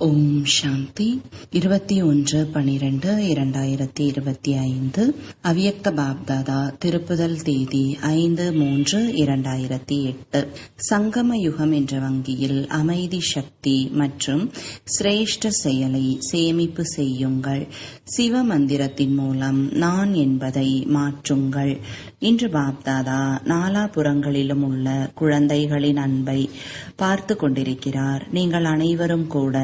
ஓம் சாந்தி 21/12/2025 அவ்யக்த பாப்தாதா திருப்புதல் தேதி 5/3/2008. சங்கம யுகம் என்ற வங்கியில் அமைதி சக்தி மற்றும் சிரேஷ்ட செயலை சேமிப்பு செய்யுங்கள். சிவ மந்திரத்தின் மூலம் நான் என்பதை மாற்றுங்கள். இன்று பாப்தாதா நாலாபுறங்களிலும் உள்ள குழந்தைகளின் அன்பை பார்த்து கொண்டிருக்கிறார். நீங்கள் அனைவரும் கூட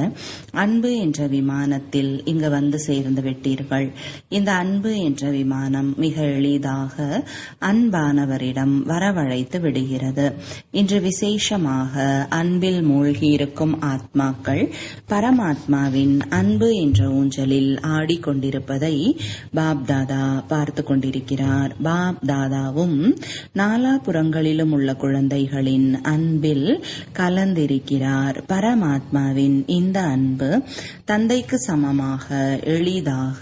அன்பு என்ற விமானத்தில் இங்கு வந்து சேர்ந்து விட்டீர்கள். இந்த அன்பு என்ற விமானம் மிக எளிதாக அன்பானவரிடம் வரவழைத்து விடுகிறது. இன்று விசேஷமாக அன்பில் மூழ்கியிருக்கும் ஆத்மாக்கள் பரமாத்மாவின் அன்பு என்ற ஊஞ்சலில் ஆடிக்கொண்டிருப்பதை பாப்தாதா பார்த்து கொண்டிருக்கிறார். பாப்தாதாவும் நாலாபுறங்களிலும் உள்ள குழந்தைகளின் அன்பில் கலந்திருக்கிறார். பரமாத்மாவின் இந்த அன்பு தந்தைக்கு சமமாக எளிதாக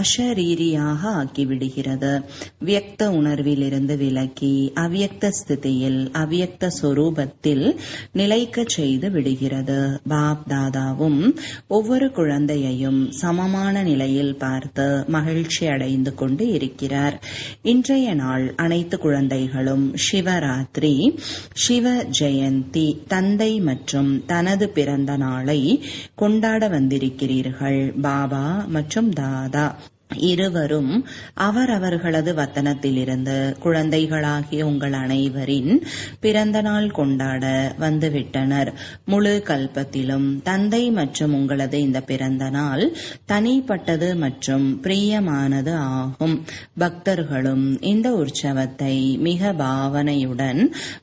அஷரீரியாக ஆக்கிவிடுகிறது. வியக்த உணர்விலிருந்து விலக்கி அவ்யக்த ஸ்திதியில் அவ்யக்த சொரூபத்தில் நிலைக்க செய்து விடுகிறது. பாப் தாதாவும் ஒவ்வொரு குழந்தையையும் சமமான நிலையில் பார்த்து மகிழ்ச்சி அடைந்து கொண்டு இருக்கிறார். இன்றைய நாள் அனைத்து குழந்தைகளும் சிவராத்திரி, சிவ ஜெயந்தி, தந்தை மற்றும் தனது பிறந்த நாளை கொண்டாட வந்திருக்கிறீர்கள். பாபா மற்றும் தாதா இருவரும் அவரவர்களது வத்தனத்திலிருந்து குழந்தைகளாகிய உங்கள் அனைவரின் பிறந்த நாள் கொண்டாட வந்துவிட்டனர். முழு கல்பத்திலும் தந்தை மற்றும் உங்களது இந்த பிறந்த நாள் தனிப்பட்டது மற்றும் பிரியமானது ஆகும். பக்தர்களும் இந்த உற்சவத்தை மிக பாவனையுடன்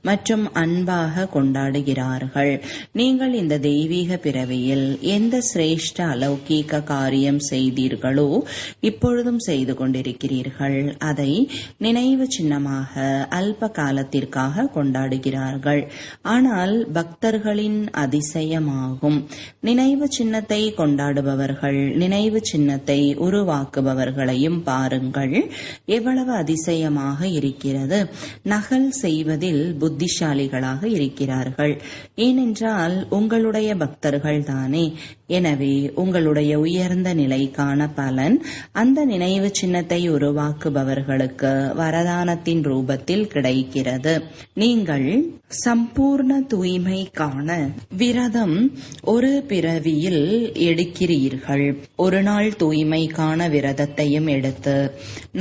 மற்றும் அன்பாக கொண்டாடுகிறார்கள். நீங்கள் இந்த தெய்வீக பிறவியில் எந்த சிரேஷ்ட அலௌகீக காரியம் செய்தீர்களோ இப்பொழுதும் செய்து கொண்டிருக்கிறீர்கள். அதை நினைவு சின்னமாக அல்ப காலத்திற்காக கொண்டாடுகிறார்கள். ஆனால் பக்தர்களின் அதிசயமாகும். நினைவு சின்னத்தை கொண்டாடுபவர்கள் நினைவு சின்னத்தை உருவாக்குபவர்களையும் பாருங்கள். எவ்வளவு அதிசயமாக இருக்கிறது. நகல் செய்வதில் புத்திசாலிகளாக இருக்கிறார்கள். ஏனென்றால் உங்களுடைய பக்தர்கள் தானே. எனவே உங்களுடைய உயர்ந்த நிலைக்கான பலன் அந்த நினைவு சின்னத்தை உருவாக்குபவர்களுக்கு வரதானத்தின் ரூபத்தில் கிடைக்கிறது. நீங்கள் சம்பூர்ண தூய்மைக்கான விரதம் ஒரு பிறவியில் எடுக்கிறீர்கள். ஒரு நாள் தூய்மைக்கான விரதத்தையும் எடுத்து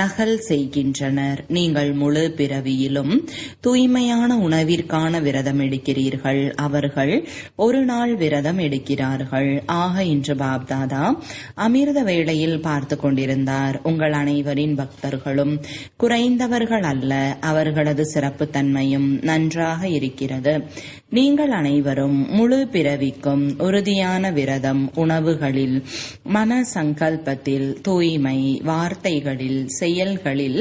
நகல் செய்கின்றனர். நீங்கள் முழு பிறவியிலும் தூய்மையான உணவிற்கான விரதம் எடுக்கிறீர்கள். அவர்கள் ஒரு நாள் விரதம் எடுக்கிறார்கள். ஆக இன்று பாப்தாதா அமிர்த வேளையில் பார்த்து கொண்டிருந்தார். உங்கள் அனைவரின் பக்தர்களும் குறைந்தவர்கள் அல்ல. அவர்களது சிறப்பு தன்மையும் நன்றாக இருக்கிறது. நீங்கள் அனைவரும் முழு பிறவிக்கும் உறுதியான விரதம், உணவுகளில், மன சங்கல்பத்தில், தூய்மை, வார்த்தைகளில், செயல்களில்,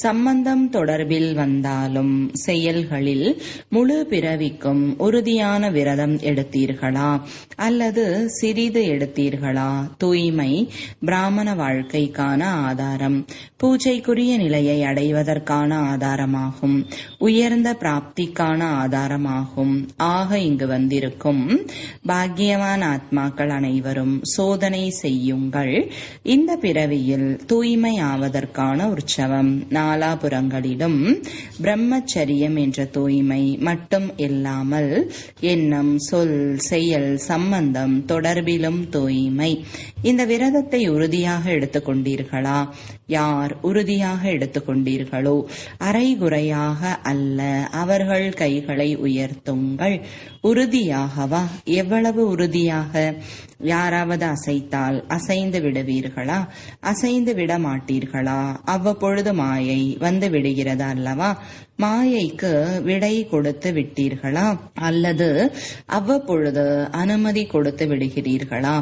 சம்பந்தம் தொடர்பில் வந்தாலும் செயல்களில் முழு பிறவிக்கும் உறுதியான விரதம் எடுத்தீர்களா அல்லது சிறிது எடுத்தீர்களா? தூய்மை பிராமண வாழ்க்கைக்கான ஆதாரம், பூஜைக்குரிய நிலையை அடைவதற்கான ஆதாரமாகும், உயர்ந்த பிராப்திக்கான ஆதாரமாகும். ஆக இங்கு வந்திருக்கும் பாக்கியவான் ஆத்மாக்கள் அனைவரும் சோதனை செய்யுங்கள். இந்த பிறவியில் தூய்மை ஆவதற்கான உற்சவம். நாலாபுறங்களிலும் பிரம்மச்சரியம் என்ற தூய்மை மட்டும் இல்லாமல் எண்ணம், சொல், செயல், சம்பந்தம் தொடர்பிலும் தூய்மை. இந்த விரதத்தை உறுதியாக எடுத்துக்கொண்டீர்களா? யார் உறுதியாக எடுத்துக்கொண்டீர்களோ அரைகுறையாக அல்ல. அவர்கள் கைகளை உயர்த்துங்கள். உறுதியாகவா? எவ்வளவு உறுதியாக? யாராவது அசைத்தால் அசைந்து விடுவீர்களா? அசைந்து விட மாட்டீர்களா? அவ்வப்பொழுது மாயை வந்து விடுகிறது அல்லவா? மாயைக்கு விடை கொடுத்து விட்டீர்களா அல்லது அவ்வப்பொழுது அனுமதி கொடுத்து விடுகிறீர்களா?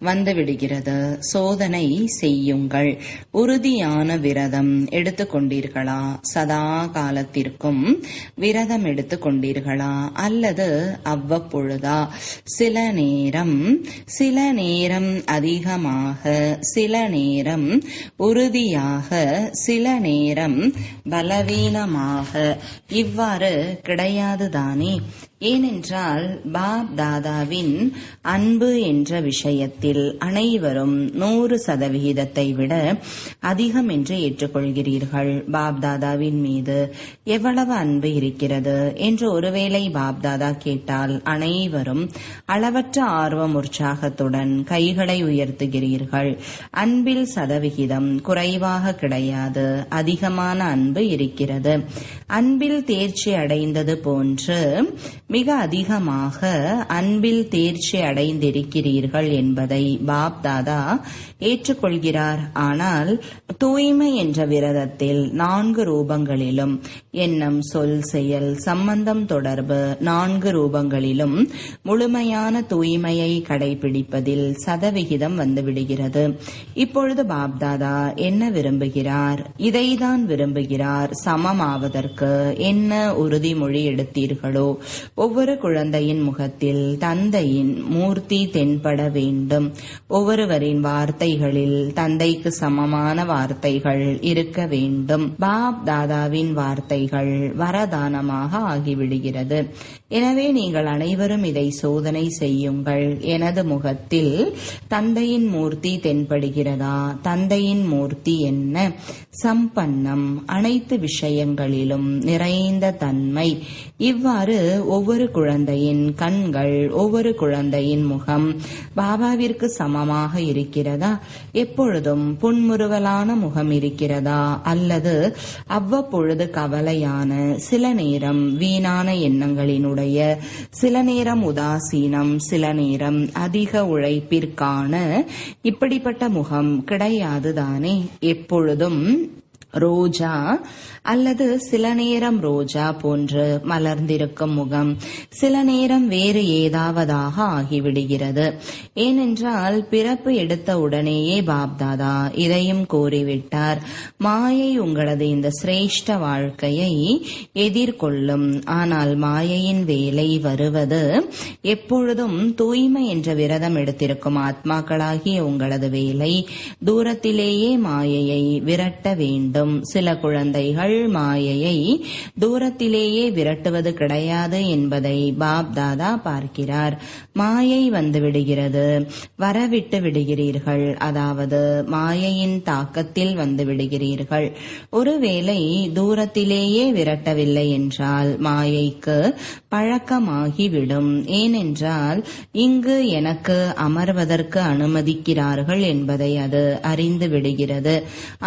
வந்து விடுகிறது. சோதனை செய்யுங்கள். உறுதியான விரதம் எடுத்துக்கொண்டீர்களா? சதா காலத்திற்கும் விரதம் எடுத்துக்கொண்டீர்களா அல்லது அவ்வப்பொழுதா? சில நேரம் அதிகமாக, சில நேரம் உறுதியாக, சில நேரம் பலவீனமாக. இவ்வாறு கிடையாதுதானே? ஏனென்றால் பாப் தாதாவின் அன்பு என்ற விஷயத்தில் அனைவரும் 100% விட அதிகம் என்று ஏற்றுக்கொள்கிறீர்கள். பாப் தாதாவின் மீது எவ்வளவு அன்பு இருக்கிறது என்று ஒருவேளை பாப் தாதா கேட்டால் அனைவரும் அளவற்ற ஆர்வம் உற்சாகத்துடன் கைகளை உயர்த்துகிறீர்கள். அன்பில் சதவிகிதம் குறைவாக கிடையாது, அதிகமான அன்பு இருக்கிறது. அன்பில் தேர்ச்சி அடைந்தது போன்று மிக அதிகமாக அன்பில் தேர்ச்சி அடைந்திருக்கிறீர்கள் என்பதை பாப் தாதா ஏற்றுக்கொள்கிறார். ஆனால் தூய்மை என்ற விரதத்தில் 4 ரூபங்களிலும் எண்ணம், சொல், செயல், சம்பந்தம், தொடர்பு 4 ரூபங்களிலும் முழுமையான தூய்மையை கடைபிடிப்பதில் சதவிகிதம் வந்துவிடுகிறது. இப்பொழுது பாப்தாதா என்ன விரும்புகிறார்? இதைதான் விரும்புகிறார். சமமாவதற்கு என்ன உறுதிமொழி எடுத்தீர்களோ ஒவ்வொரு குழந்தையின் முகத்தில் தந்தையின் மூர்த்தி தென்பட வேண்டும். ஒவ்வொருவரின் வார்த்தைகளில் தந்தைக்கு சமமான வார்த்தைகள் இருக்க வேண்டும். பாப் தாதாவின் வார்த்தைகள் வரதானமாக ஆகிவிடுகிறது. எனவே நீங்கள் அனைவரும் இதை சோதனை செய்யுங்கள். எனது முகத்தில் தந்தையின் மூர்த்தி தென்படுகிறதா? தந்தையின் மூர்த்தி என்ன? சம்பன்னம், அனைத்து விஷயங்களிலும் நிறைந்த தன்மை. இவ்வாறு ஒவ்வொரு குழந்தையின் கண்கள், ஒவ்வொரு குழந்தையின் முகம் பாபாவிற்கு சமமாக இருக்கிறதா? எப்பொழுதும் புன்முறுவலான முகம் இருக்கிறதா? அல்லது அவ்வப்பொழுது கவலையான, சில நேரம் வீணான எண்ணங்களினுடைய, சில நேரம் உதாசீனம், சில நேரம் அதிக உழைப்பிற்கான இப்படிப்பட்ட முகம் கிடையாதுதானே? எப்பொழுதும் ரோஜா அல்லது சில நேரம் ரோஜா போன்று மலர்ந்திருக்கும் முகம் சில நேரம் வேறு ஏதாவதாக ஆகிவிடுகிறது. ஏனென்றால் பிறப்பு எடுத்த உடனேயே பாப்தாதா இதையும் கூறிவிட்டார். மாயை உங்களது இந்த சிரேஷ்ட வாழ்க்கையை எதிர்கொள்ளும். ஆனால் மாயையின் வேலை வருவது எப்பொழுதும் தூய்மை என்ற விரதம் எடுத்திருக்கும் ஆத்மாக்களாகிய உங்களது வேலை தூரத்திலேயே மாயையை விரட்ட வேண்டும். சில குழந்தைகள் மாயையை தூரத்திலேயே விரட்டுவது கிடையாது என்பதை பாப் தாதா பார்க்கிறார். மாயை வந்து விடுகிறது, வரவிட்டு விடுகிறீர்கள். அதாவது மாயையின் தாக்கத்தில் வந்து விடுகிறீர்கள். ஒருவேளை தூரத்திலேயே விரட்டவில்லை என்றால் மாயைக்கு பழக்கமாகிவிடும். ஏனென்றால் இங்கு எனக்கு அமர்வதற்கு அனுமதிக்கிறார்கள் என்பதை அது அறிந்து விடுகிறது.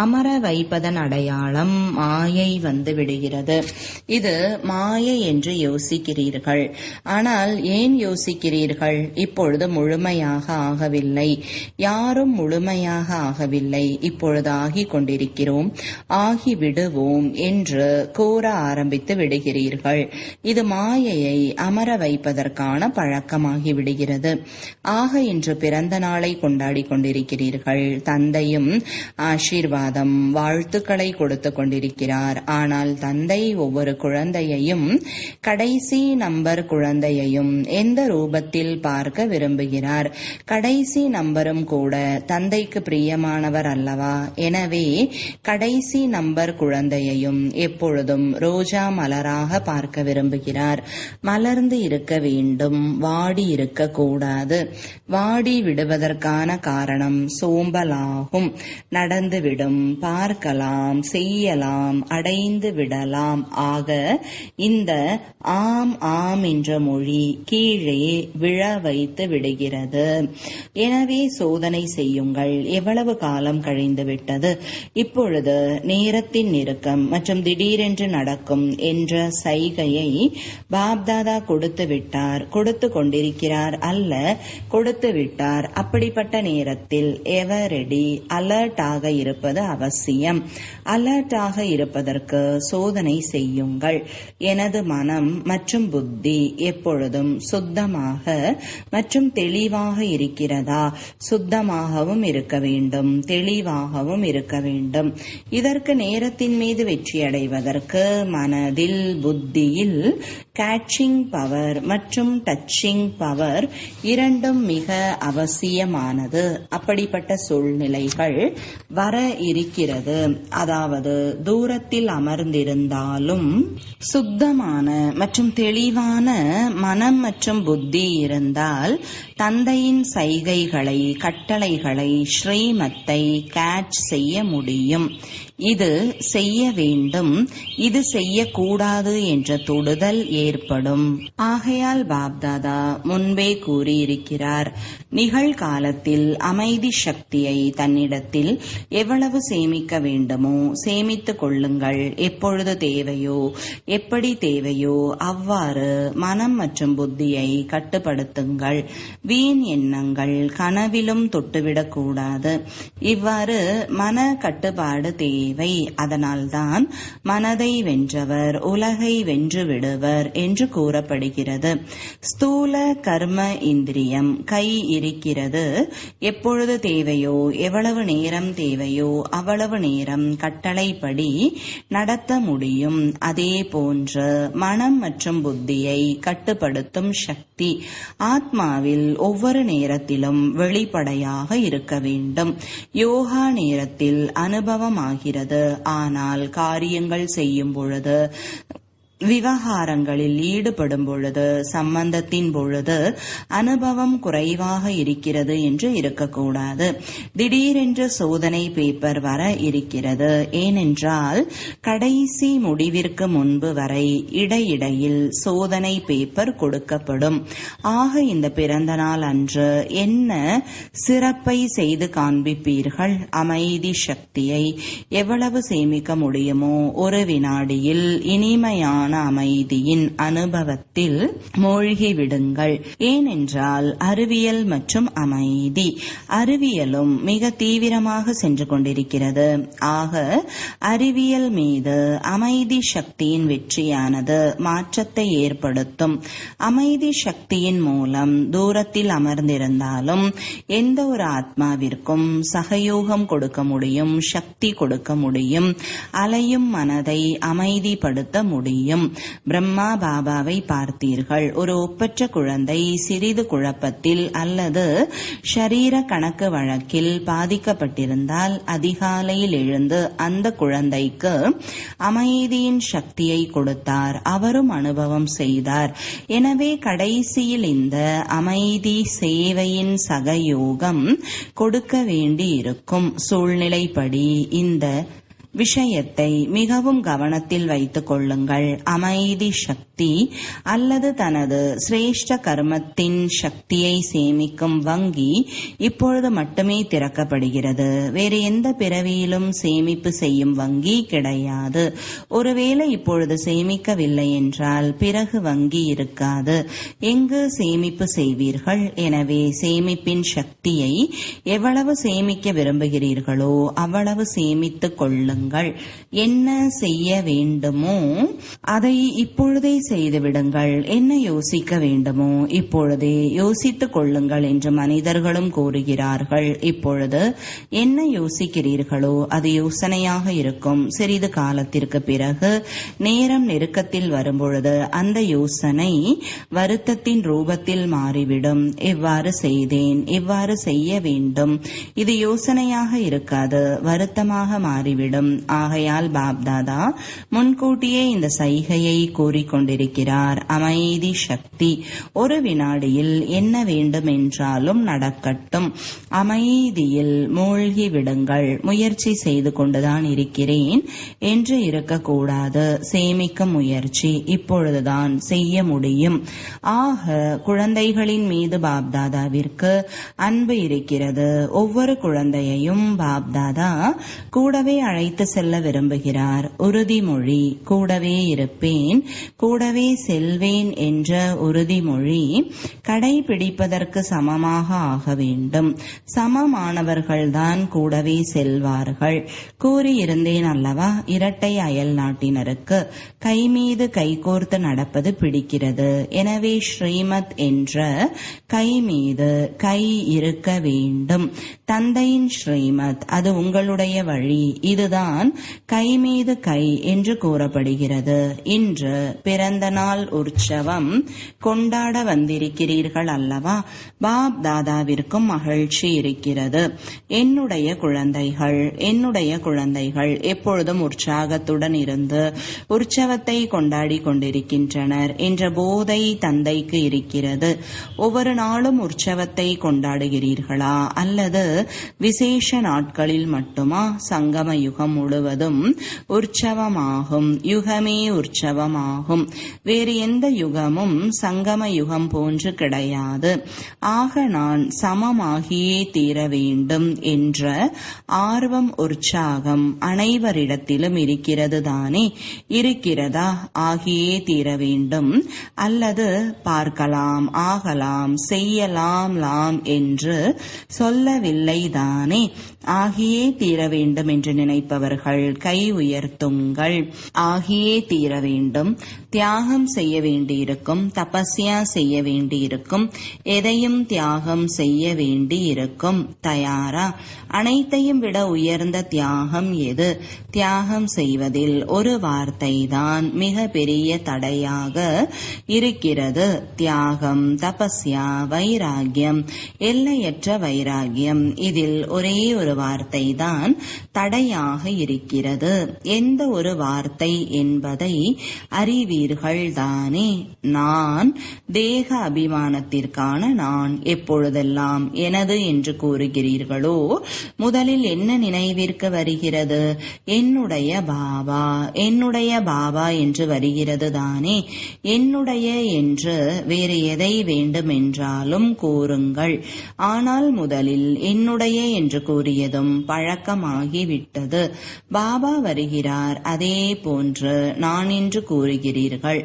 அமர வைப்பதன் அடையாளம் மாயை வந்து விடுகிறது. இது மாயை என்று யோசிக்கிறீர்கள். ஆனால் ஏன் யோசிக்கிறீர்கள்? இப்பொழுது முழுமையாக ஆகவில்லை. யாரும் முழுமையாக ஆகவில்லை. இப்பொழுது ஆகிக் கொண்டிருக்கிறோம், ஆகிவிடுவோம் என்று கூற ஆரம்பித்து விடுகிறீர்கள். இது மாயையை அமர வைப்பதற்கான பழக்கமாகி விடுகிறது. ஆக இன்று பிறந்த நாளை கொண்டாடி கொண்டிருக்கிறீர்கள். தந்தையும் ஆசீர்வாதம், வாழ்த்துக்களை கொடுத்து கொண்டிருக்கிறார். ஆனால் தந்தை ஒவ்வொரு குழந்தையையும், கடைசி நம்பர் குழந்தையையும் எந்த ரூபத்தில் பார்க்க விரும்புகிறார்? கடைசி நம்பரும் கூட தந்தைக்கு பிரியமானவர் அல்லவா? எனவே கடைசி நம்பர் குழந்தையையும் எப்பொழுதும் ரோஜா மலராக பார்க்க விரும்புகிறார். மலர்ந்து இருக்க வேண்டும், வாடி இருக்க கூடாது. வாடி விடுவதற்கான காரணம் சோம்பலாகும். நடந்துவிடும், பார்க்கலாம், செய்யலாம், அடைந்து விடலாம். ஆக இந்த ஆம் ஆம் என்ற மொழி கீழே விழ வைத்து விடுகிறது. எனவே சோதனை செய்யுங்கள். எவ்வளவு காலம் கழிந்து விட்டது? இப்பொழுது நேரத்தின் நெருக்கம் மற்றும் திடீரென்று நடக்கும் என்ற சைகையை பாப்தாதா கொடுத்து விட்டார், கொடுத்து கொண்டிருக்கிறார் அல்ல, கொடுத்து விட்டார். அப்படிப்பட்ட நேரத்தில் எவரெடி அலர்ட் ஆக இருப்பது அவசியம். அலர்ட் ஆக இருப்பதற்கு சோதனை செய்யுங்கள். எனது மனம் மற்றும் புத்தி எப்பொழுதும் சுத்தமாக மற்றும் தெளிவாக இருக்கிறதா? சுத்தமாகவும் இருக்க வேண்டும், தெளிவாகவும் இருக்க வேண்டும். இதற்கு நேரத்தின் மீது வெற்றி அடைவதற்கு மனதில், புத்தியில் கேட்சிங் பவர் மற்றும் டச்சிங் பவர் இரண்டும் மிக அவசியமானது. அப்படிப்பட்ட சூழ்நிலைகள் வர இருக்கிறது. அதாவது தூரத்தில் அமர்ந்திருந்தாலும் சுத்தமான மற்றும் தெளிவான மனம் மற்றும் புத்தி இருந்தால் தந்தையின் சைகைகளை, கட்டளைகளை, ஸ்ரீமத்தை கேட்ச் செய்ய முடியும். இது செய்ய வேண்டும், இது செய்யக்கூடாது என்ற தொடுதல் ஏற்படும். ஆகையால் பாப்தாதா முன்பே கூறியிருக்கிறார், நிகழ்காலத்தில் அமைதி சக்தியை தன்னிடத்தில் எவ்வளவு சேமிக்க வேண்டுமோ சேமித்துக் கொள்ளுங்கள். எப்பொழுது தேவையோ, எப்படி தேவையோ அவ்வாறு மனம் மற்றும் புத்தியை கட்டுப்படுத்துங்கள். வீண் எண்ணங்கள் கனவிலும் தொட்டுவிடக்கூடாது. இவ்வாறு மன கட்டுப்பாடு தேவை. அதனால்தான் மனதை வென்றவர் உலகை வென்று விடுவர் என்று கூறப்படுகிறது. ஸ்தூல கர்ம இந்திரியம் கை இருக்கிறது. எப்பொழுது தேவையோ, எவ்வளவு நேரம் தேவையோ அவ்வளவு நேரம் கட்டளைப்படி நடத்த முடியும். அதே போன்று மனம் மற்றும் புத்தியை கட்டுப்படுத்தும் சக்தி ஆத்மாவில் ஒவ்வொரு நேரத்திலும் வெளிப்படையாக இருக்க வேண்டும். யோகா நேரத்தில் அனுபவமாகிறது. ஆனால் காரியங்கள் செய்யும் பொழுது, விவகாரங்களில் ஈடுபடும் பொழுது, சம்பந்தத்தின் பொழுது அனுபவம் குறைவாக இருக்கிறது என்று இருக்கக்கூடாது. திடீரென்று சோதனை பேப்பர் வர இருக்கிறது. ஏனென்றால் கடைசி முடிவிற்கு முன்பு வரை இடையிடையில் சோதனை பேப்பர் கொடுக்கப்படும். ஆக இந்த பிறந்த நாள் அன்று என்ன சிறப்பை செய்து காண்பிப்பீர்கள்? அமைதி சக்தியை எவ்வளவு சேமிக்க முடியுமோ ஒரு வினாடியில் இனிமையான அமைதியின் அனுபவத்தில் மூழ்கிவிடுங்கள். ஏனென்றால் அறிவியல் மற்றும் அமைதி, அறிவியலும் மிக தீவிரமாக சென்று கொண்டிருக்கிறது. ஆக அறிவியல் மீது அமைதி சக்தியின் வெற்றியானது மாற்றத்தை ஏற்படுத்தும். அமைதி சக்தியின் மூலம் தூரத்தில் அமர்ந்திருந்தாலும் எந்த ஒரு ஆத்மாவிற்கும் சகயோகம் கொடுக்க முடியும், சக்தி கொடுக்க முடியும், அலையும் மனதை அமைதிப்படுத்த முடியும். பிரம்மா பாபாவை பார்த்தீர்கள். ஒரு ஒப்பற்ற குழந்தை சிறிது குழப்பத்தில் அல்லது ஷரீர கணக்கு வழக்கில் பாதிக்கப்பட்டிருந்தால் அதிகாலையில் எழுந்து அந்த குழந்தைக்கு அமைதியின் சக்தியை கொடுத்தார். அவரும் அனுபவம் செய்தார். எனவே கடைசியில் இந்த அமைதி சேவையின் சகயோகம் கொடுக்க வேண்டி இருக்கும். சூழ்நிலைப்படி இந்த விஷயத்தை மிகவும் கவனத்தில் வைத்துக் கொள்ளுங்கள். அமைதி சக்தி அல்லது தனது சிரேஷ்ட கர்மத்தின் சக்தியை சேமிக்கும் வங்கி இப்பொழுது மட்டுமே திறக்கப்படுகிறது. வேறு எந்த பிறவியிலும் சேமிப்பு செய்யும் வங்கி கிடையாது. ஒருவேளை இப்பொழுது சேமிக்கவில்லை என்றால் பிறகு வங்கி இருக்காது. எங்கு சேமிப்பு செய்வீர்கள்? எனவே சேமிப்பின் சக்தியை எவ்வளவு சேமிக்க விரும்புகிறீர்களோ அவ்வளவு சேமித்துக் கொள்ளுங்கள். என்ன செய்ய வேண்டுமோ அதை இப்பொழுதே செய்துவிடுங்கள். என்ன யோசிக்க வேண்டுமோ இப்பொழுதே யோசித்துக் கொள்ளுங்கள் என்று மனிதர்களும் கூறுகிறார்கள். இப்பொழுது என்ன யோசிக்கிறீர்களோ அது யோசனையாக இருக்கும். சிறிது காலத்திற்கு பிறகு நேரம் நெருக்கத்தில் வரும்பொழுது அந்த யோசனை வருத்தத்தின் ரூபத்தில் மாறிவிடும். இவ்வாறு செய்தேன், இவ்வாறு செய்ய வேண்டும், இது யோசனையாக இருக்காது, வருத்தமாக மாறிவிடும். ஆகையால் பாப்தாதா முன்கூட்டியே இந்த சைகையை கூறிக்கொண்டிருக்கிறார். அமைதி சக்தி ஒரு வினாடியில் என்ன வேண்டும் என்றாலும் நடக்கட்டும். அமைதியில் மூழ்கி விடுங்கள். முயற்சி செய்து கொண்டுதான் இருக்கிறேன் என்று இருக்கக்கூடாது. சேமிக்கும் முயற்சி இப்பொழுதுதான் செய்ய முடியும். ஆக குழந்தைகளின் மீது பாப்தாதாவிற்கு அன்பு இருக்கிறது. ஒவ்வொரு குழந்தையையும் பாப்தாதா கூடவே அழைத்து செல்ல விரும்புகிறார். உறுதிமொழி, கூடவே இருப்பேன், கூடவே செல்வேன் என்ற உறுதிமொழி கடைபிடிப்பதற்கு சமமாக ஆக வேண்டும். சமமானவர்கள்தான் கூடவே செல்வார்கள். கூறியிருந்தேன் அல்லவா, இரட்டை அயல் நாட்டினருக்கு கை மீது கைகோர்த்து நடப்பது பிடிக்கிறது. எனவே ஸ்ரீமத் என்ற கை மீது கை இருக்க வேண்டும். தந்தையின் ஸ்ரீமத், அது உங்களுடைய வழி. இதுதான் கை மீது கை என்று கூறப்படுகிறது. இன்று பிறந்த பிறந்த நாள் உற்சவம் கொண்டாட வந்திருக்கிறீர்கள் அல்லவா? பாப் தாதாவிற்கும் மகிழ்ச்சி இருக்கிறது. என்னுடைய குழந்தைகள் எப்பொழுதும் உற்சாகத்துடன் இருந்து உற்சவத்தை கொண்டாடி கொண்டிருக்கின்றனர் என்ற போதை தந்தைக்கு இருக்கிறது. ஒவ்வொரு நாளும் உற்சவத்தை கொண்டாடுகிறீர்களா அல்லது விசேஷ நாட்களில் மட்டுமா? சங்கம யுகம் முழுவதும் உற்சவமாகும். யுகமே உற்சவமாகும். வேறு எந்த யுகமும் சங்கம யுகம் போன்று கிடையாது. ஆக நான் சமமாகியே தீர வேண்டும் என்ற ஆர்வம் உற்சாகம் அனைவரிடத்திலும் இருக்கிறது தானே? இருக்கிறதா? ஆகியே தீர வேண்டும் அல்லது பார்க்கலாம், ஆகலாம், செய்யலாம் என்று சொல்லவில்லை தானே? ஆகியே தீர வேண்டும் என்று நினைப்பவர்கள் கை உயர்த்துங்கள். ஆகியே தீர வேண்டும். தியாகம் செய்ய வேண்டியிருக்கும், தபஸ்யா செய்ய வேண்டியிருக்கும், எதையும் தியாகம் செய்ய வேண்டியிருக்கும். தயாரா? அனைத்தையும் விட உயர்ந்த தியாகம் எது? தியாகம் செய்வதில் ஒரு வார்த்தை தான் மிக பெரிய தடையாக இருக்கிறது. தியாகம், தபஸ்யா, வைராகியம், எல்லையற்ற வைராகியம். இதில் ஒரே ஒரு வார்த்தை தான் தடையாக இருக்கிறது. எந்த ஒரு வார்த்தை என்பதை அறிவீர்கள் தானே? நான் தேக அபிமானத்திற்கான நான். எப்பொழுதெல்லாம் எனது என்று கூறுகிறீர்களோ முதலில் என்ன நினைவிற்கு வருகிறது? என்னுடைய பாபா, என்னுடைய பாபா என்று வருகிறது தானே? என்னுடைய என்று வேறு எதை வேண்டுமென்றாலும் கூறுங்கள். ஆனால் முதலில் என்னுடைய என்று கூறியதும் பழக்கமாகிவிட்டது. பாபா வருகிறார், அதே போன்று நான் என்று கூறுகிறீர்கள்.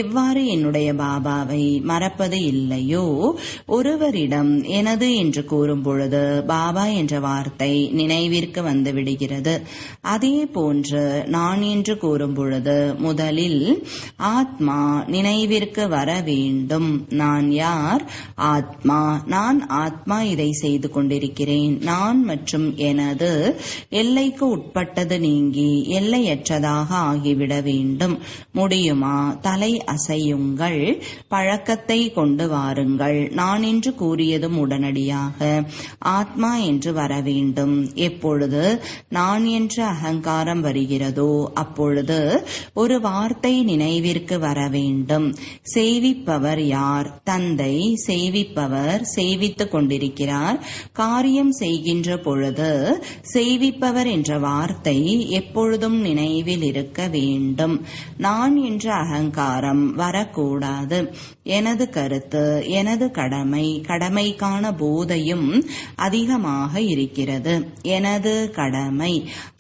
எவ்வாறு என்னுடைய பாபாவை மறப்பது இல்லையோ, ஒருவரிடம் எனது என்று கூறும் பொழுது பாபா என்ற வார்த்தை நினைவிற்கு வந்து விடுகிறது. அதே போன்று நான் என்று கூறும் பொழுது முதலில் ஆத்மா நினைவிற்கு வர வேண்டும். நான் யார்? ஆத்மா. நான் ஆத்மா இதை செய்து கொண்டிருக்கிறேன். நான் மற்றும் எனது எல்லைக்கு உட்பட்டது நீங்கி எல்லையற்றதாக ஆகிவிட வேண்டும். முடியுமா? தலை அசையுங்கள். பழக்கத்தை கொண்டு வாருங்கள். நான் என்று கூறியதும் உடனடியாக ஆத்மா என்று வர வேண்டும். எப்பொழுது நான் என்ற அகங்காரம் வருகிறதோ அப்பொழுது ஒரு வார்த்தை நினைவிற்கு வர வேண்டும். செய்விப்பவர் யார்? தந்தை. செய்விப்பவர் செய்வித்துக் கொண்டிருக்கிறார். காரியம் செய்கின்ற பொழுது செய்விப்பவர் என்ற வார்த்தை எப்பொழுதும் நினைவில் இருக்க வேண்டும். நான் என்ற அகங்காரம் வரக்கூடாது. எனது கருத்து, எனது கடமை, கடமைக்கான போதையும் அதிகமாக இருக்கிறது. எனது கடமை.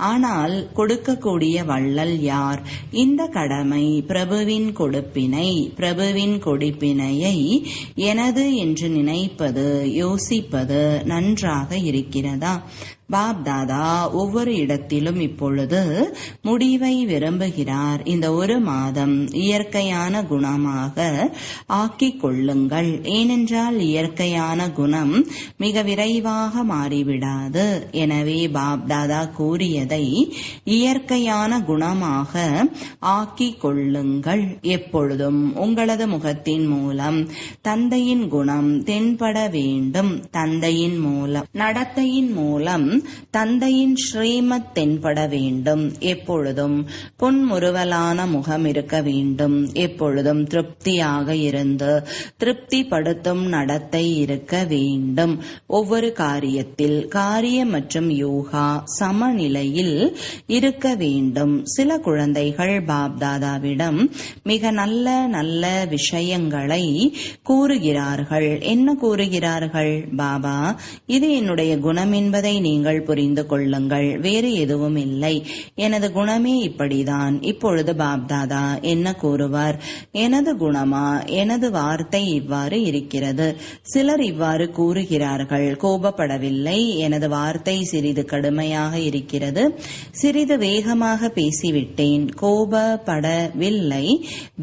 ஆனால் கொடுக்கக்கூடிய வள்ளல் யார்? இந்த கடமை பிரபுவின் கொடுப்பினை, பிரபுவின் கொடிப்பினையை எனது என்று நினைப்பது, யோசிப்பது நன்றாக இருக்கிறதா? பாப் தாதா ஒவ்வொரு இடத்திலும் இப்பொழுது முடிவை விரும்புகிறார். இந்த ஒரு மாதம் இயற்கையான குணமாக ஆக்கிக் கொள்ளுங்கள். ஏனென்றால் இயற்கையான குணம் மிக விரைவாக மாறிவிடாது. எனவே பாப் தாதா கூறியதை இயற்கையான குணமாக ஆக்கிக் கொள்ளுங்கள். எப்பொழுதும் உங்களது முகத்தின் மூலம் தந்தையின் குணம் தென்பட வேண்டும். தந்தையின் மூலம், நடத்தையின் மூலம் தந்தையின் ஸ்ரீமத் தென்பட வேண்டும். எப்பொழுதும் புன்முறுவலான முகம் இருக்க வேண்டும். எப்பொழுதும் திருப்தியாக இருந்து திருப்திப்படுத்தும் நடத்தை இருக்க வேண்டும். ஒவ்வொரு காரியத்தில் காரியம் மற்றும் யோகா சமநிலையில் இருக்க வேண்டும். சில குழந்தைகள் பாப் தாதாவிடம் மிக நல்ல நல்ல விஷயங்களை கூறுகிறார்கள். என்ன கூறுகிறார்கள்? பாபா, இது என்னுடைய குணம் என்பதை நீங்கள் புரிந்து கொள்ளுங்கள். வேறு எதுவும் இல்லை. எனது குணமே இப்படிதான். இப்பொழுது பாப்தாதா என்ன கூறுவார்? எனது குணமா? எனது வார்த்தை இவ்வாறு இருக்கிறது. சிலர் இவ்வாறு கூறுகிறார்கள். கோபப்படவில்லை. எனது வார்த்தை சிறிது கடுமையாக இருக்கிறது. சிறிது வேகமாக பேசிவிட்டேன். கோபப்படவில்லை,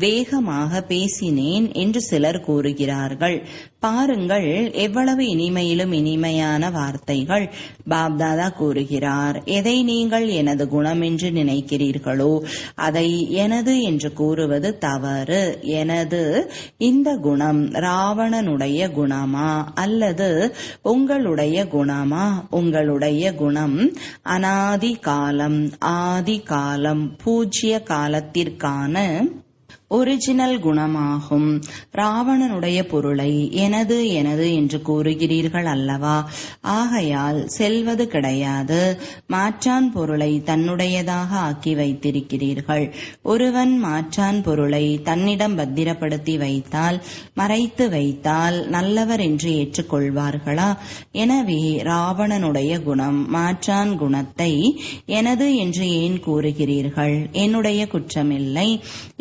வேகமாக பேசினேன் என்று சிலர் கூறுகிறார்கள். பாருங்கள், எவ்வளவு இனிமையிலும் இனிமையான வார்த்தைகள். பாப் பாப்தாதா கூறுகிறார், எதை நீங்கள் எனது குணம் என்று நினைக்கிறீர்களோ அதை எனது என்று கூறுவது தவறு. எனது இந்த குணம் ராவணனுடைய குணமா அல்லது உங்களுடைய குணமா? உங்களுடைய குணம் அனாதி காலம், ஆதி காலம், பூஜ்ய காலத்திற்கான ஒரிஜினல் குணமாகும். ராவணனுடைய பொருளை எனது எனது என்று கூறுகிறீர்கள் அல்லவா? ஆகையால் செல்வது கிடையாது. மாற்றான் பொருளை தன்னுடையதாக ஆக்கி வைத்திருக்கிறீர்கள். ஒருவன் மாற்றான் பொருளை தன்னிடம் பத்திரப்படுத்தி வைத்தால், மறைத்து வைத்தால் நல்லவர் என்று ஏற்றுக்கொள்வார்களா? எனவே ராவணனுடைய குணம், மாற்றான் குணத்தை எனது என்று ஏன் கூறுகிறீர்கள்? என்னுடைய குற்றமில்லை,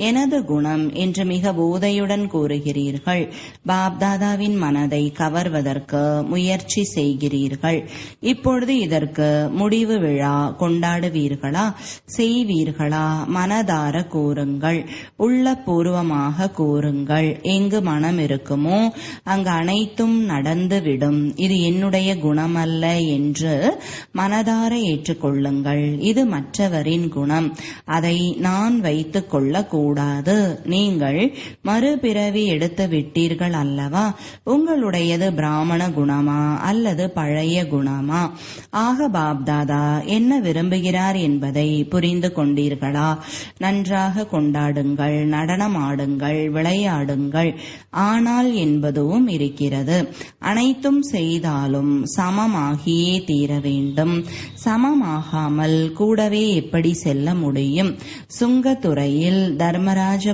எனது குணம் என்று மிக போதையுடன் கூறுகிறீர்கள். பாப்தாதாவின் மனதை கவர்வதற்கு முயற்சி செய்கிறீர்கள். இப்பொழுது இதற்கு முடிவு விழா கொண்டாடுவீர்களா? செய்வீர்களா? மனதார கூறுங்கள், உள்ளபூர்வமாக கூறுங்கள். எங்கு மனம் இருக்குமோ அங்கு அனைத்தும் நடந்துவிடும். இது என்னுடைய குணமல்ல என்று மனதார ஏற்றுக்கொள்ளுங்கள். இது மற்றவரின் குணம், அதை நான் வைத்துக் கொள்ளக்கூடாது. நீங்கள் மறுபிறவி எடுத்து விட்டீர்கள் அல்லவா? உங்களுடையது பிராமண குணமா அல்லது பழைய குணமா? ஆக பாப்தாதா என்ன விரும்புகிறார் என்பதை புரிந்து கொண்டீர்களா? நன்றாக கொண்டாடுங்கள், நடனமாடுங்கள், விளையாடுங்கள். ஆனால் என்பதும் இருக்கிறது. அனைத்தும் செய்தாலும் சமமாகியே தீர வேண்டும். சமமாகாமல் கூடவே எப்படி செல்ல முடியும்? சுங்கத்துறையில் தர்மராஜபுரியில்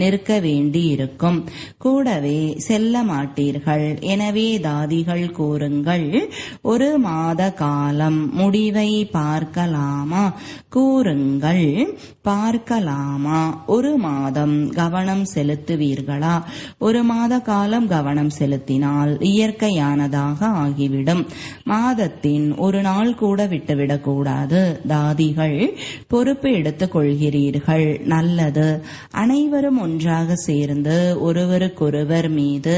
நிற்க வேண்டியிருக்கும். கூடவே செல்ல மாட்டீர்கள். எனவே தாதிகள் கூறுங்கள், ஒரு மாத காலம் முடிவை பார்க்கலாமா? கூறுங்கள், பார்க்கலாமா? ஒரு மாதம் கவனம் செலுத்துவீர்களா? ஒரு மாத காலம் கவனம் செலுத்தினால் இயற்கையானதாக ஆகிவிடும். மாதத்தின் ஒரு நாள் கூட விட்டுவிடக்கூடாது. தாதிகள் பொறுப்பு எடுத்துக் கொள்கிறீர்கள், நல்லது. அனைவரும் ஒன்றாக சேர்ந்து ஒருவருக்கொருவர் மீது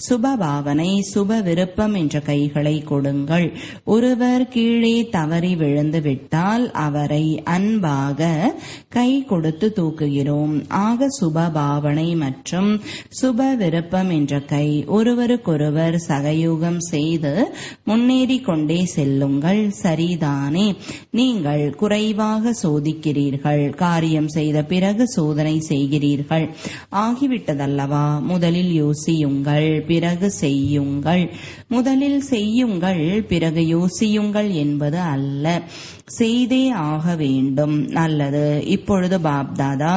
சுபபாவனை, சுப விருப்பம் என்ற கைகளை கொடுங்கள். ஒருவர் கீழே தவறி விழுந்து விட்டால் அவரை அன்பாக கை கொடுத்து தூக்குகிறோம். ஆக சுபபாவனை மற்றும் சுப விருப்பம் என்ற கை ஒருவருக்கொருவர் சகயோகம் செய்து முன்னேறி கொண்டே செல்லுங்கள். சரிதானே? நீங்கள் குறைவாக சோதிக்கிறீர்கள், காரியம் செய்த பிறகு சோதனை செய்கிறீர்கள். ஆகிவிட்டதல்லவா? முதலில் யோசியுங்கள், பிறகு செய்யுங்கள். முதலில் செய்யுங்கள், பிறகு யோசியுங்கள் என்பது அல்ல, செய்தே ஆக வேண்டும். நல்லது. இப்பொழுது பாப்தாதா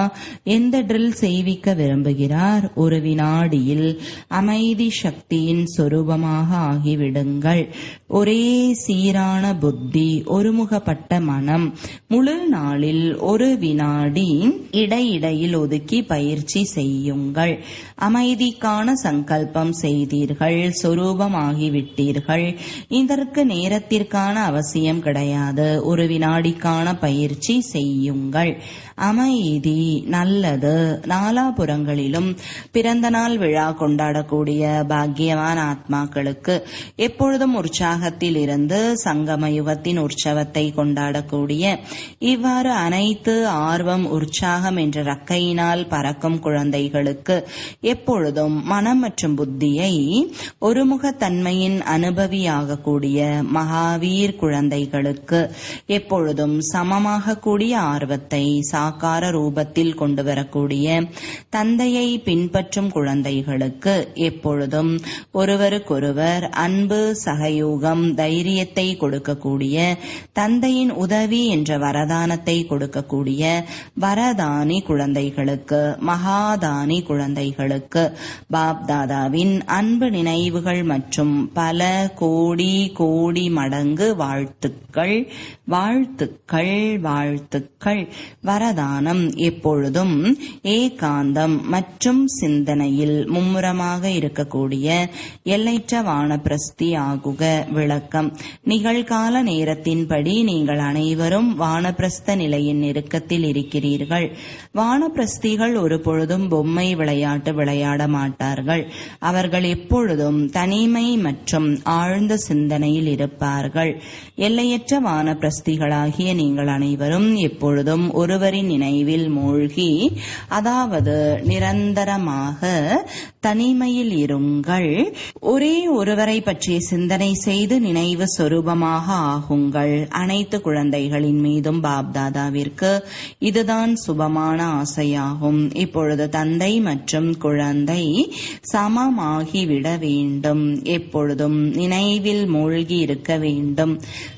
எந்த ட்ரில் செய்விக்க விரும்புகிறார்? ஒரு வினாடியில் அமைதி சக்தியின் சொரூபமாக ஆகிவிடுங்கள். ஒரே சீரான புத்தி, ஒருமுகப்பட்ட மனம். முழு நாளில் ஒரு வினாடி இடையிடையில் ஒதுக்கி பயிற்சி செய்யுங்கள். அமைதிக்கான சங்கல்பம் செய்தீர்கள், சொரூபமாகிவிட்டீர்கள். இதற்கு நேரத்திற்கான அவசியம் கிடையாது. ஒரு வினாடிக்கான பயிற்சி செய்யுங்கள். அமைதி. நல்லது. நாலாபுறங்களிலும் பிறந்த நாள் விழா கொண்டாடக்கூடிய பாக்கியவான் ஆத்மாக்களுக்கு எப்பொழுதும் உற்சாகத்தில் இருந்து சங்கம யுகத்தின் உற்சவத்தை கொண்டாடக்கூடிய இவ்வாறு அனைத்து ஆர்வம், உற்சாகம் என்ற ரக்கையினால் பறக்கும் குழந்தைகளுக்கு எப்பொழுதும் மனம் மற்றும் புத்தியை ஒருமுகத்தன்மையின் அனுபவியாகக்கூடிய மகாவீர் குழந்தைகளுக்கு எப்பொழுதும் சமமாக கூடிய ஆர்வத்தை சாக்கார ரூபத்தில் கொண்டு வரக்கூடிய தந்தையை பின்பற்றும் குழந்தைகளுக்கு எப்பொழுதும் ஒருவருக்கொருவர் அன்பு, சகயோகம், தைரியத்தை கொடுக்கக்கூடிய தந்தையின் உதவி என்ற வரதானத்தை கொடுக்கக்கூடிய வரதானி குழந்தைகளுக்கு, மகாதானி குழந்தைகளுக்கு பாப்தாதாவின் அன்பு நினைவுகள் மற்றும் பல கோடி கோடி மடங்கு வாழ்த்துக்கள், வாழ்த்துக்கள், வாழ்த்துக்கள். வரதானம் எப்பொழுதும் ஏகாந்தம் மற்றும் சிந்தனையில் மும்முரமாக இருக்கக்கூடிய எல்லைற்ற வானப்பிரஸ்தி ஆகுக. விளக்கம். நிகழ்கால நேரத்தின்படி நீங்கள் அனைவரும் வானப்பிரஸ்த நிலையின் நெருக்கத்தில் இருக்கிறீர்கள். வானப்பிரஸ்த பிரஸ்திகள் ஒரு பொழுதும் பொம்மை விளையாட்டு விளையாட மாட்டார்கள். அவர்கள் எப்பொழுதும் தனிமை மற்றும் ஆழ்ந்த சிந்தனையில் இருப்பார்கள். எல்லையற்ற வானப்பிரஸ்திகளாகிய நீங்கள் அனைவரும் எப்பொழுதும் ஒருவரின் நினைவில் மூழ்கி, அதாவது நிரந்தரமாக தனிமையில் இருங்கள். ஒரே ஒருவரை பற்றிய சிந்தனை செய்து நினைவு சொரூபமாக ஆகுங்கள். அனைத்து குழந்தைகளின் மீதும் பாப்தாதாவிற்கு இதுதான் சுபமான ஆசையாகும். இப்பொழுது தந்தை மற்றும் குழந்தை சமமாகிவிட வேண்டும். எப்பொழுதும் நினைவில் மூழ்கி இருக்க வேண்டும்.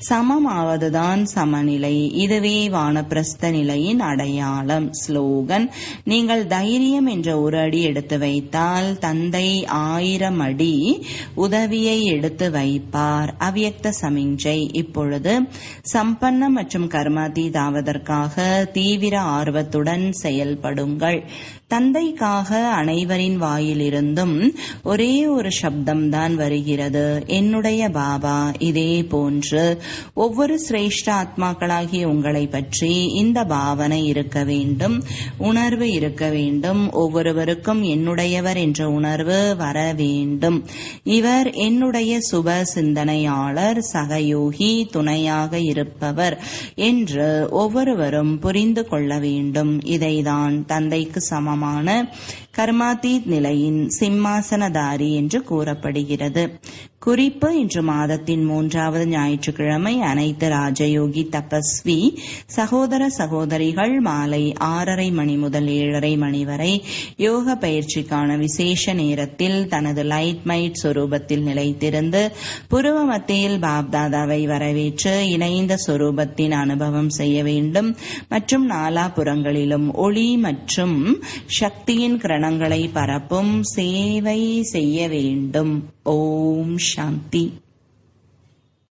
சமமாவதுதான் சமநிலை. இதுவே வானப்பிரஸ்த நிலையின் அடையாளம். ஸ்லோகன்: நீங்கள் தைரியம் என்ற ஒரு அடி எடுத்து வைத்தால் தந்தை 1000 அடி உதவியை எடுத்து வைப்பார். அவ்யக்த சமிஞ்சை: இப்பொழுது சம்பன்ன மற்றும் கர்மாதீதாவதற்காக தீவிர ஆர்வத்துடன் செயல்படுங்கள். தந்தைக்காக அனைவரின் வாயிலிருந்தும் ஒரே ஒரு சப்தம்தான் வருகிறது, என்னுடைய பாபா. இதே போன்று ஒவ்வொரு சிரேஷ்ட ஆத்மாக்களாகிய உங்களை பற்றி இந்த பாவனை இருக்க வேண்டும், உணர்வு இருக்க வேண்டும். ஒவ்வொருவருக்கும் என்னுடையவர் என்ற உணர்வு வர வேண்டும். இவர் என்னுடைய சுப சிந்தனையாளர், சகயோகி, துணையாக இருப்பவர் என்று ஒவ்வொருவரும் புரிந்து கொள்ள வேண்டும். இதைதான் தந்தைக்கு சமமான கர்மாதீத் நிலையின் சிம்மாசனதாரி என்று கூறப்படுகிறது. குறிப்பு: இன்று மாதத்தின் 3வது ஞாயிற்றுக்கிழமை. அனைத்து ராஜயோகி தபஸ்வி சகோதர சகோதரிகள் மாலை 6:30 மணி முதல் 7:30 மணி வரை யோக பயிற்சிக்கான விசேஷ நேரத்தில் தனது லைட் மைட் சொரூபத்தில் நிலைத்திருந்து புருவ மத்தியில் பாப்தாதாவை வரவேற்று இணைந்த சொரூபத்தின் அனுபவம் செய்ய வேண்டும் மற்றும் நாலாபுறங்களிலும் ஒளி மற்றும் சக்தியின் கிரணங்களை பரப்பும் சேவை செய்ய வேண்டும். ஓம் சாந்தி.